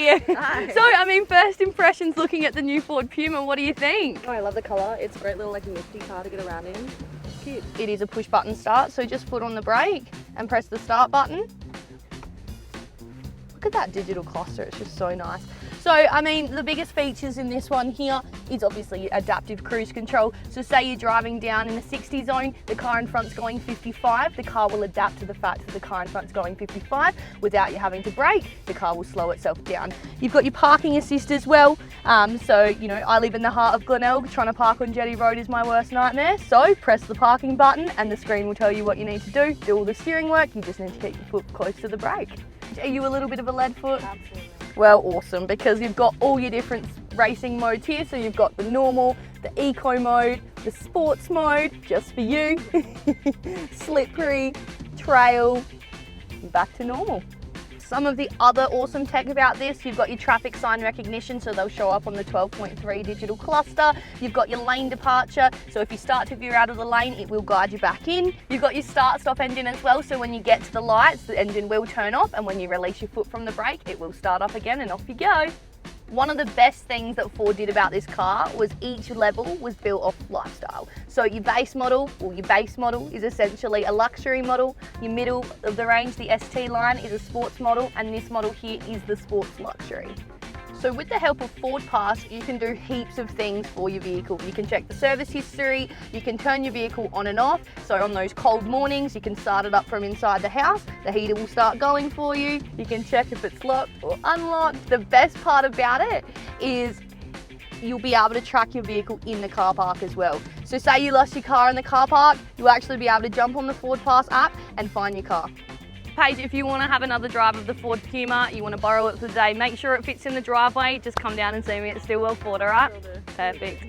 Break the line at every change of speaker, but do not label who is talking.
Hi.
Hi.
So, I mean, first impressions looking at the new Ford Puma, what do you think?
Oh, I love the colour. It's a great little like nifty car to get around in. It's cute.
It is a push button start, so just put on the brake and press the start button. Look at that digital cluster, it's just so nice. So, I mean, the biggest features in this one here is obviously adaptive cruise control. So say you're driving down in the 60 zone, the car in front's going 55, the car will adapt to the fact that the car in front's going 55 without you having to brake, the car will slow itself down. You've got your parking assist as well. So, you know, I live in the heart of Glenelg, trying to park on Jetty Road is my worst nightmare. So press the parking button and the screen will tell you what you need to do all the steering work, you just need to keep your foot close to the brake. Are you a little bit of a lead foot?
Absolutely.
Well, awesome, because you've got all your different racing modes here. So you've got the normal, the eco mode, the sports mode, just for you, slippery, trail, back to normal. Some of the other awesome tech about this, you've got your traffic sign recognition, so they'll show up on the 12.3 digital cluster. You've got your lane departure, so if you start to veer out of the lane, it will guide you back in. You've got your start-stop engine as well, so when you get to the lights, the engine will turn off, and when you release your foot from the brake, it will start up again and off you go. One of the best things that Ford did about this car was each level was built off lifestyle. So your base model is essentially a luxury model. Your middle of the range, the ST line, is a sports model, and this model here is the sports luxury. So with the help of Ford Pass, you can do heaps of things for your vehicle. You can check the service history, you can turn your vehicle on and off. So on those cold mornings, you can start it up from inside the house. The heater will start going for you. You can check if it's locked or unlocked. The best part about it is you'll be able to track your vehicle in the car park as well. So say you lost your car in the car park, you'll actually be able to jump on the Ford Pass app and find your car. Paige, if you want to have another drive of the Ford Puma, you want to borrow it for the day, make sure it fits in the driveway, just come down and see me at Stillwell Ford, alright? Perfect.